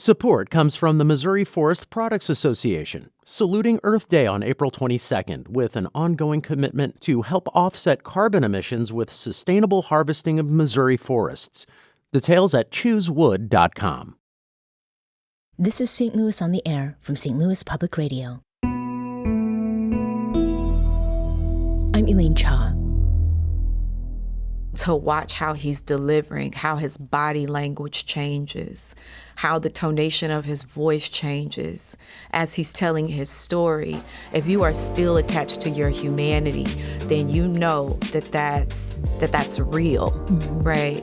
Support comes from the Missouri Forest Products Association, saluting Earth Day on April 22nd with an ongoing commitment to help offset carbon emissions with sustainable harvesting of Missouri forests. Details at choosewood.com. This is St. Louis on the Air from St. Louis Public Radio. I'm Elaine Cha. To watch how he's delivering, how his body language changes, how the tonation of his voice changes as he's telling his story. If you are still attached to your humanity, then you know that's real, right?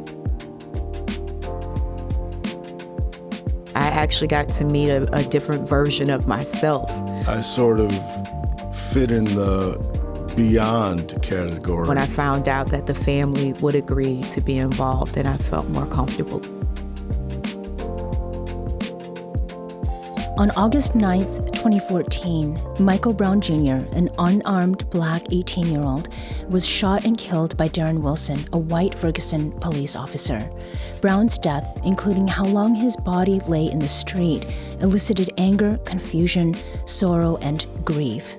I actually got to meet a different version of myself. I sort of fit in the beyond category. When I found out that the family would agree to be involved, then I felt more comfortable. On August 9th, 2014, Michael Brown Jr., an unarmed black 18-year-old, was shot and killed by Darren Wilson, a white Ferguson police officer. Brown's death, including how long his body lay in the street, elicited anger, confusion, sorrow, and grief.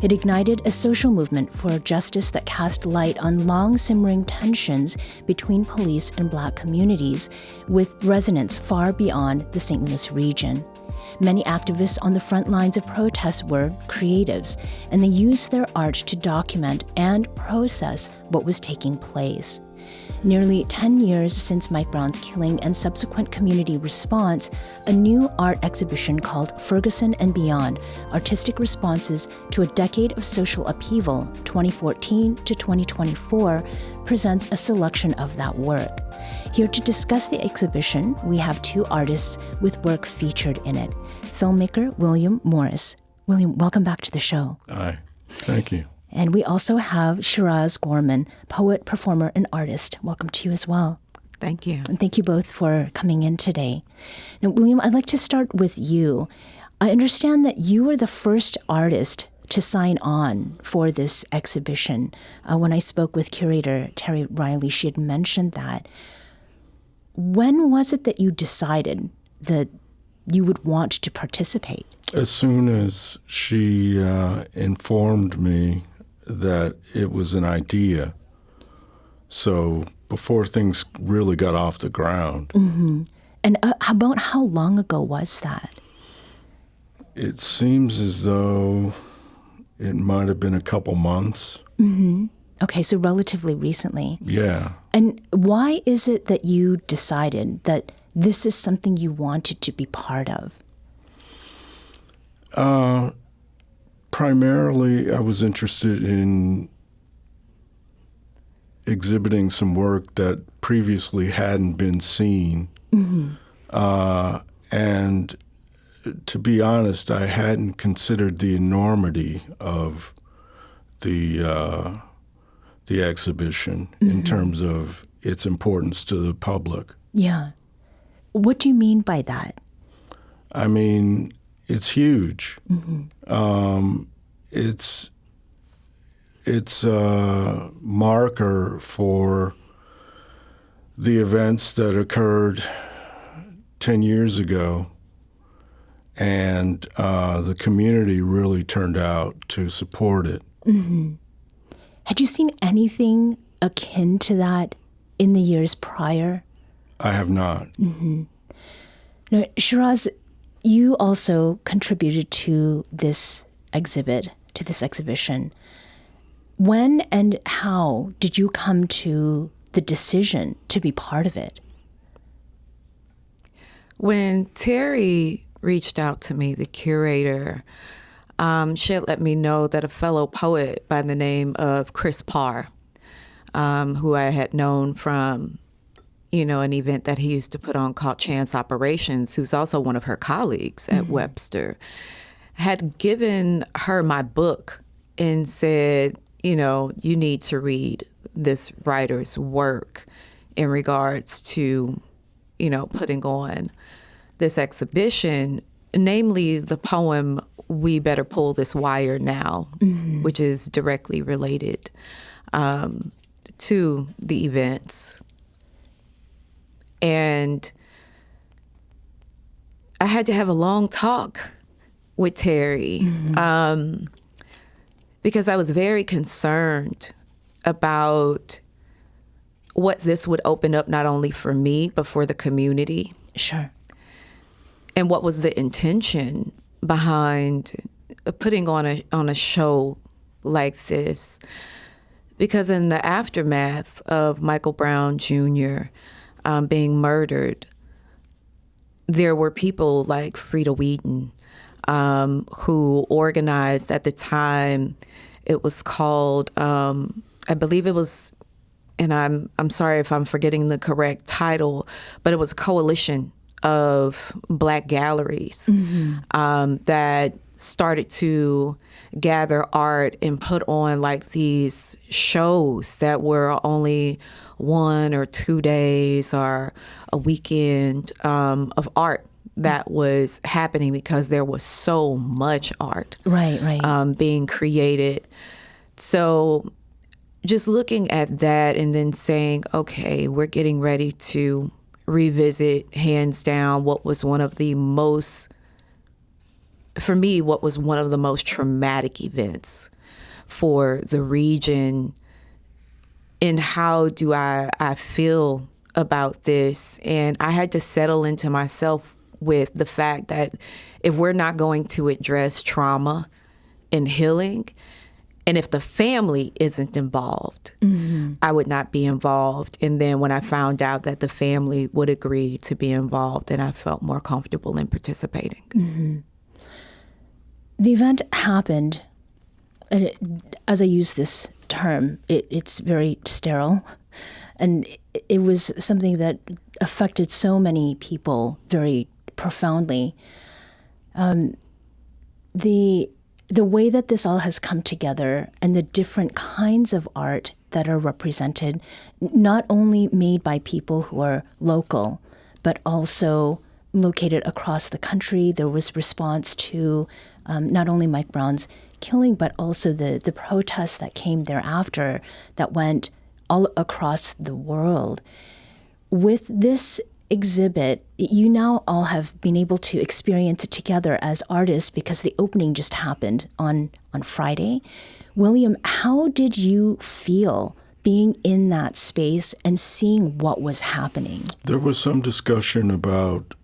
It ignited a social movement for justice that cast light on long-simmering tensions between police and black communities, with resonance far beyond the St. Louis region. Many activists on the front lines of protests were creatives, and they used their art to document and process what was taking place. Nearly 10 years since Mike Brown's killing and subsequent community response, a new art exhibition called Ferguson and Beyond, Artistic Responses to a Decade of Social Upheaval, 2014 to 2024, presents a selection of that work. Here to discuss the exhibition, we have two artists with work featured in it. Filmmaker William Morris. William, welcome back to the show. Hi, thank you. And we also have Shiraz Gorman, poet, performer, and artist. Welcome to you as well. Thank you. And thank you both for coming in today. Now, William, I'd like to start with you. I understand that you were the first artist to sign on for this exhibition. When I spoke with curator Terry Riley, she had mentioned that. When was it that you decided that you would want to participate? As soon as she informed me that it was an idea. So before things really got off the ground. Mm-hmm. And about how long ago was that? It seems as though it might have been a couple months. Mm-hmm. Okay, so relatively recently. Yeah. And why is it that you decided that this is something you wanted to be part of? Primarily, I was interested in exhibiting some work that previously hadn't been seen. Mm-hmm. And to be honest, I hadn't considered the enormity of the exhibition in terms of its importance to the public. Yeah. What do you mean by that? I mean, it's huge. Mm-hmm. It's a marker for the events that occurred 10 years ago, and the community really turned out to support it. Mm-hmm. Had you seen anything akin to that in the years prior? I have not. Mm-hmm. Now, Shiraz, you also contributed to this exhibition. When and how did you come to the decision to be part of it? When Terry reached out to me, the curator, she had let me know that a fellow poet by the name of Chris Parr, who I had known from, an event that he used to put on called Chance Operations, who's also one of her colleagues at Webster, had given her my book and said, you need to read this writer's work in regards to, putting on this exhibition, namely the poem, We Better Pull This Wire Now, which is directly related to the events. And I had to have a long talk with Terry because I was very concerned about what this would open up not only for me, but for the community. Sure. And what was the intention behind putting on a show like this? Because in the aftermath of Michael Brown Jr. Being murdered, there were people like Frida Wheaton who organized at the time. It was called, I believe it was, and I'm sorry if I'm forgetting the correct title, but it was a coalition of Black galleries that started to gather art and put on like these shows that were only 1 or 2 days or a weekend of art that was happening because there was so much art being created. So just looking at that and then saying, okay, we're getting ready to revisit, hands down, what was one of the most traumatic events for the region. And how do I feel about this? And I had to settle into myself with the fact that if we're not going to address trauma and healing, and if the family isn't involved, I would not be involved. And then when I found out that the family would agree to be involved, then I felt more comfortable in participating. The event happened, and as I use this term, it's very sterile. And it was something that affected so many people very profoundly. The way that this all has come together and the different kinds of art that are represented, not only made by people who are local, but also located across the country. There was response to not only Mike Brown's killing, but also the protests that came thereafter that went all across the world. With this exhibit, you now all have been able to experience it together as artists because the opening just happened on Friday. William, how did you feel being in that space and seeing what was happening? There was some discussion about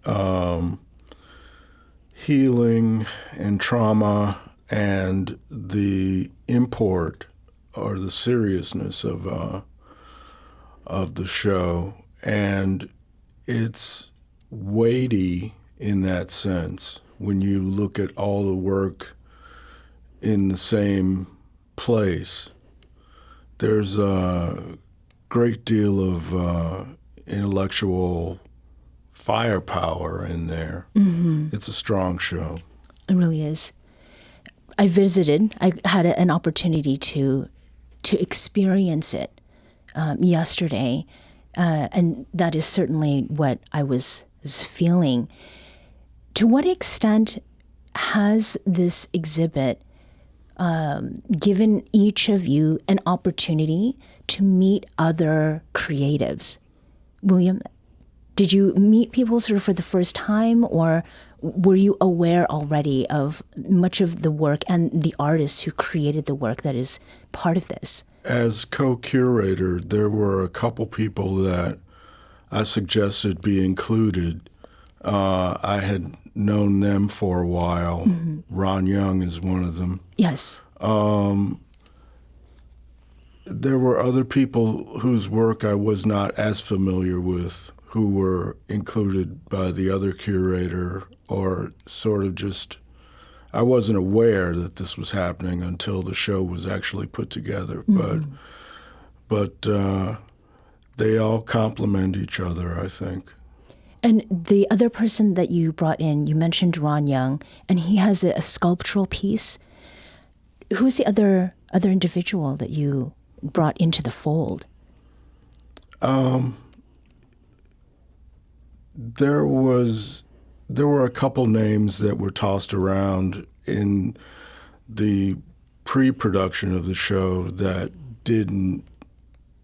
healing and trauma and the import or the seriousness of the show, and it's weighty in that sense when you look at all the work in the same place. There's a great deal of intellectual firepower in there. It's a strong show. It really is. I had an opportunity to experience it yesterday, and that is certainly what I was feeling. To what extent has this exhibit given each of you an opportunity to meet other creatives? William, did you meet people sort of for the first time, or were you aware already of much of the work and the artists who created the work that is part of this? As co-curator, there were a couple people that I suggested be included. I had known them for a while. Ron Young is one of them. Yes. There were other people whose work I was not as familiar with who were included by the other curator, or sort of just, I wasn't aware that this was happening until the show was actually put together. But they all complement each other, I think. And the other person that you brought in, you mentioned Ron Young, and he has a sculptural piece. Who's the other individual that you brought into the fold? There were a couple names that were tossed around in the pre-production of the show that didn't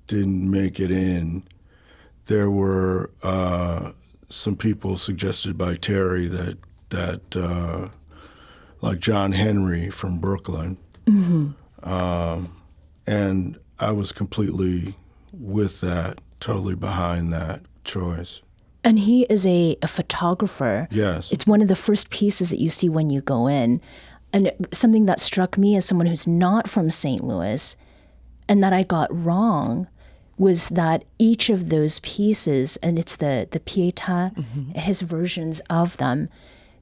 make it in. There were some people suggested by Terry that like John Henry from Brooklyn, and I was completely with that, totally behind that choice. And he is a photographer. Yes. It's one of the first pieces that you see when you go in. And something that struck me as someone who's not from St. Louis and that I got wrong was that each of those pieces, and it's the Pietà, his versions of them,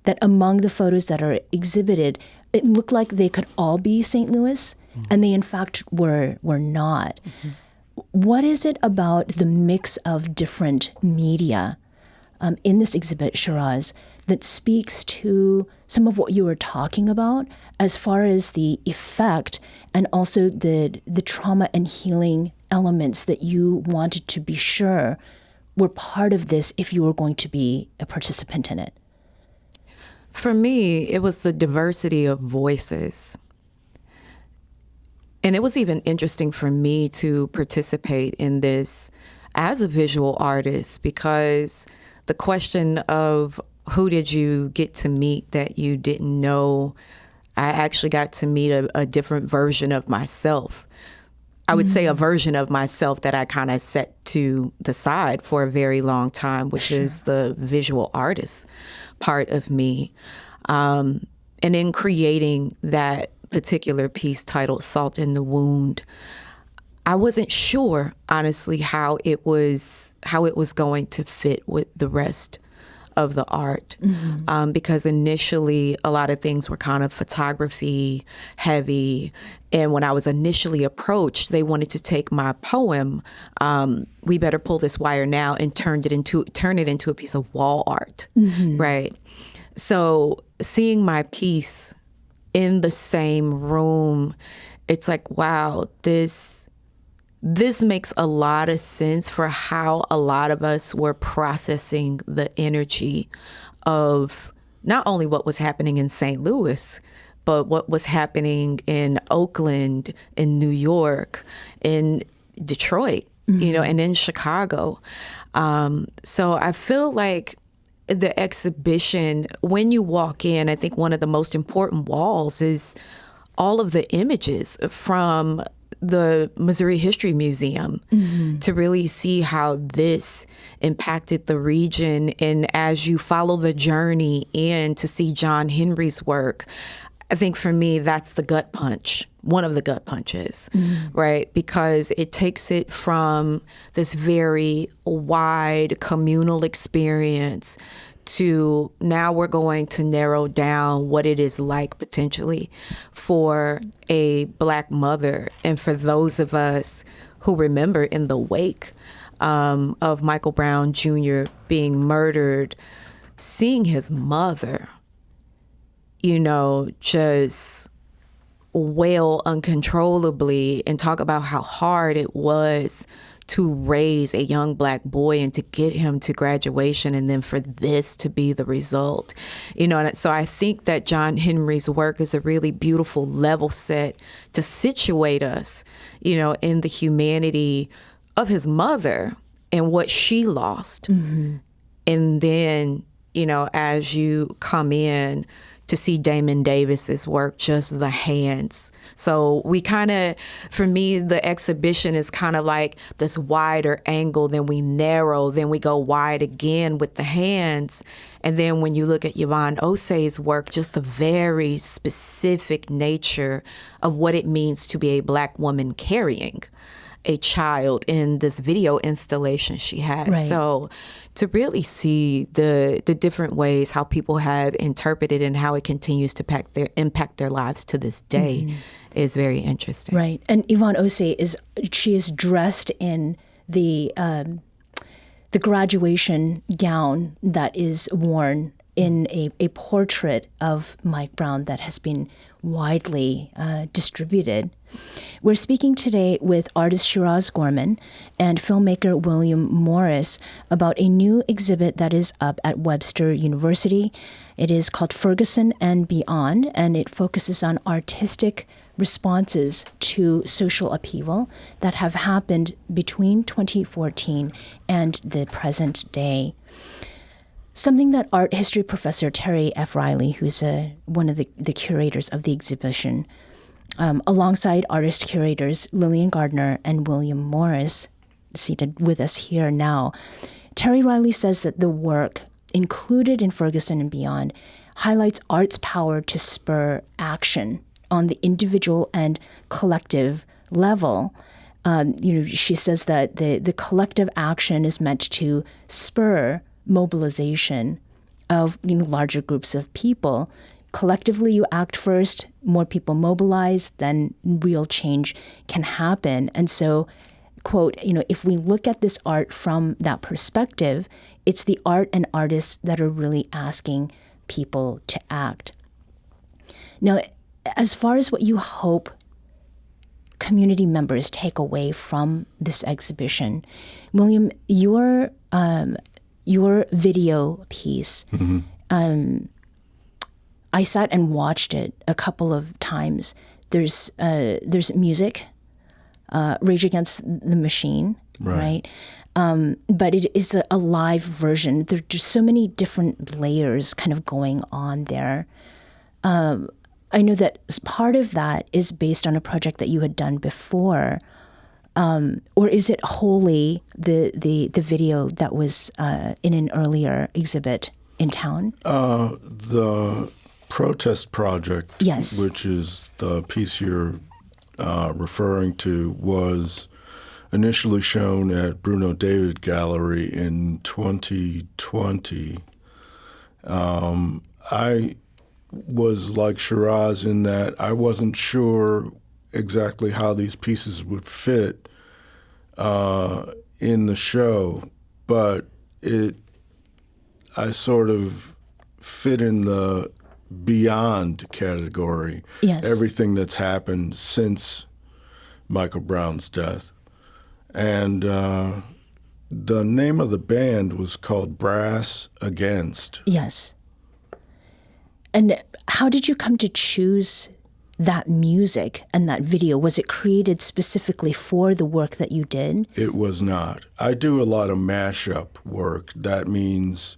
that among the photos that are exhibited, it looked like they could all be St. Louis, and they in fact were not. What is it about the mix of different media in this exhibit, Shiraz, that speaks to some of what you were talking about as far as the effect and also the trauma and healing elements that you wanted to be sure were part of this if you were going to be a participant in it? For me, it was the diversity of voices. And it was even interesting for me to participate in this as a visual artist, because the question of who did you get to meet that you didn't know, I actually got to meet a different version of myself. I would say a version of myself that I kind of set to the side for a very long time, which is the visual artist part of me. And in creating that particular piece titled Salt in the Wound, I wasn't sure, honestly, how it was going to fit with the rest of the art, because initially a lot of things were kind of photography heavy. And when I was initially approached, they wanted to take my poem, We Better Pull This Wire Now, and turn it into a piece of wall art, right? So seeing my piece in the same room, it's like, wow, this makes a lot of sense for how a lot of us were processing the energy of not only what was happening in St. Louis, but what was happening in Oakland, in New York, in Detroit, and in Chicago. So I feel like the exhibition, when you walk in, I think one of the most important walls is all of the images from the Missouri History Museum to really see how this impacted the region. And as you follow the journey in to see John Henry's work, I think for me, that's the gut punch, one of the gut punches, right? Because it takes it from this very wide communal experience to now we're going to narrow down what it is like potentially for a Black mother. And for those of us who remember in the wake of Michael Brown Jr. being murdered, seeing his mother, just wail uncontrollably and talk about how hard it was to raise a young Black boy and to get him to graduation, and then for this to be the result. And so I think that John Henry's work is a really beautiful level set to situate us, in the humanity of his mother and what she lost. And then, as you come in to see Damon Davis's work, just the hands. So we for me, the exhibition is kind of like this wider angle, then we narrow, then we go wide again with the hands. And then when you look at Yvonne Osei's work, just the very specific nature of what it means to be a Black woman carrying a child in this video installation she has. Right. So to really see the different ways how people have interpreted and how it continues to impact their lives to this day is very interesting. Right. And Yvonne Osei is dressed in the graduation gown that is worn in a portrait of Mike Brown that has been widely distributed. We're speaking today with artist Shiraz Gorman and filmmaker William Morris about a new exhibit that is up at Webster University. It is called Ferguson and Beyond, and it focuses on artistic responses to social upheaval that have happened between 2014 and the present day. Something that art history professor Terry F. Riley, who's one of the curators of the exhibition, alongside artist curators Lillian Gardner and William Morris, seated with us here now, Terry Riley says that the work included in Ferguson and Beyond highlights art's power to spur action on the individual and collective level. She says that the collective action is meant to spur mobilization of larger groups of people. Collectively, you act first, more people mobilize, then real change can happen. And so, quote, if we look at this art from that perspective, it's the art and artists that are really asking people to act. Now, as far as what you hope community members take away from this exhibition, William, your video piece, I sat and watched it a couple of times. There's music, Rage Against the Machine, right? But it is a live version. There's just so many different layers kind of going on there. I know that part of that is based on a project that you had done before, or is it wholly the video that was in an earlier exhibit in town? The protest project, yes, which is the piece you're referring to, was initially shown at Bruno David Gallery in 2020. I was like Shiraz in that I wasn't sure exactly how these pieces would fit in the show, but I sort of fit in the beyond category. Yes. Everything that's happened since Michael Brown's death. And the name of the band was called Brass Against. Yes. And how did you come to choose that music and that video? Was it created specifically for the work that you did? It was not. I do a lot of mashup work. That means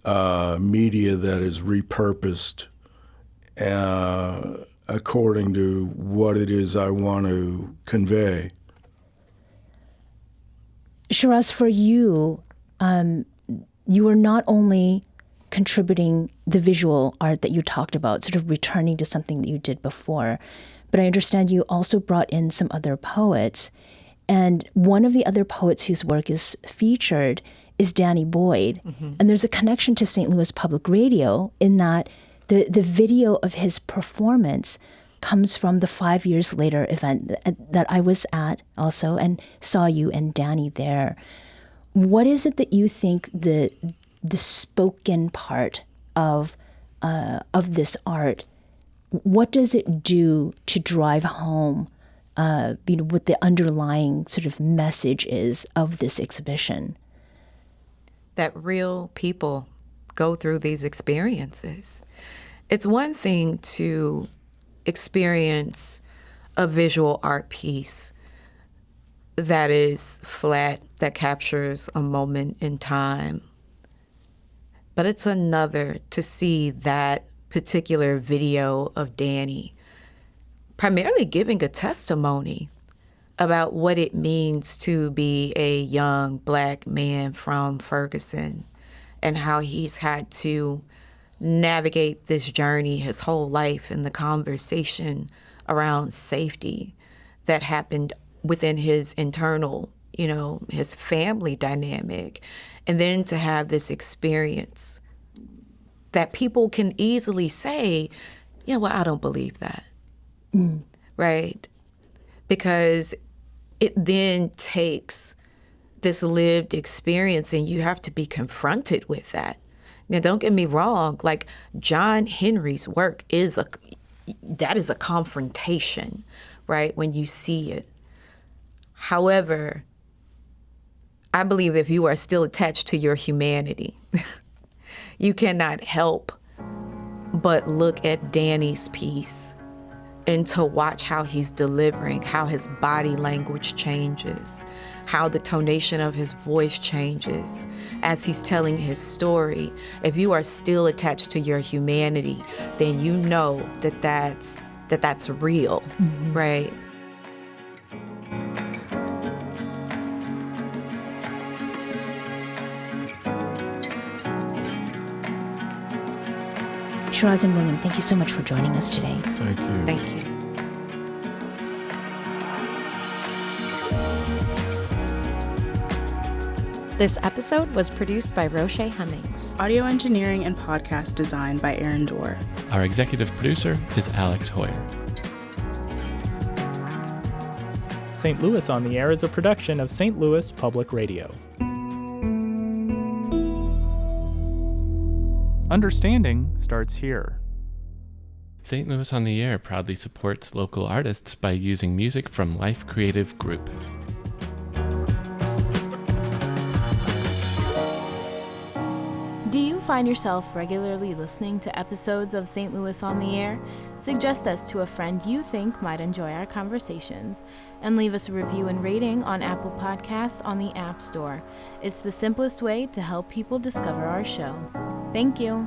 media that is repurposed according to what it is I want to convey. Shiraz, for you, you were not only contributing the visual art that you talked about, sort of returning to something that you did before, but I understand you also brought in some other poets. And one of the other poets whose work is featured is Danny Boyd. Mm-hmm. And there's a connection to St. Louis Public Radio in that the video of his performance comes from the 5 years later event that I was at also and saw you and Danny there. What is it that you think the spoken part of this art, what does it do to drive home what the underlying sort of message is of this exhibition? That real people go through these experiences. It's one thing to experience a visual art piece that is flat, that captures a moment in time. But it's another to see that particular video of Danny primarily giving a testimony about what it means to be a young Black man from Ferguson and how he's had to navigate this journey his whole life and the conversation around safety that happened within his internal, his family dynamic. And then to have this experience that people can easily say, I don't believe that, right? Because it then takes this lived experience and you have to be confronted with that. Now, don't get me wrong, like John Henry's work is a confrontation, right, when you see it. However, I believe if you are still attached to your humanity, you cannot help but look at Danny's piece and to watch how he's delivering, how his body language changes, how the tonation of his voice changes as he's telling his story. If you are still attached to your humanity, then you know that that's real, right? Shiraz and William, thank you so much for joining us today. Thank you. Thank you. This episode was produced by Roche Hemmings. Audio engineering and podcast design by Aaron Dorr. Our executive producer is Alex Hoyer. St. Louis on the Air is a production of St. Louis Public Radio. Understanding starts here. St. Louis on the Air proudly supports local artists by using music from Life Creative Group. Do you find yourself regularly listening to episodes of St. Louis on the Air? Suggest us to a friend you think might enjoy our conversations, and leave us a review and rating on Apple Podcasts on the App Store. It's the simplest way to help people discover our show. Thank you.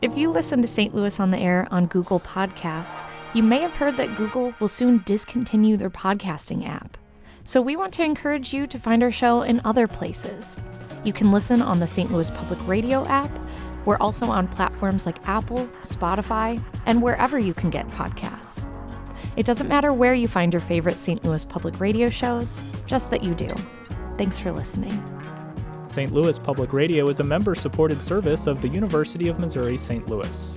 If you listen to St. Louis on the Air on Google Podcasts, you may have heard that Google will soon discontinue their podcasting app. So we want to encourage you to find our show in other places. You can listen on the St. Louis Public Radio app. We're also on platforms like Apple, Spotify, and wherever you can get podcasts. It doesn't matter where you find your favorite St. Louis Public Radio shows, just that you do. Thanks for listening. St. Louis Public Radio is a member-supported service of the University of Missouri St. Louis.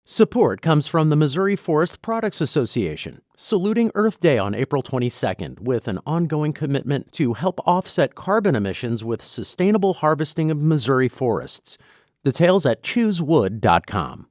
Support comes from the Missouri Forest Products Association, saluting Earth Day on April 22nd with an ongoing commitment to help offset carbon emissions with sustainable harvesting of Missouri forests. Details at choosewood.com.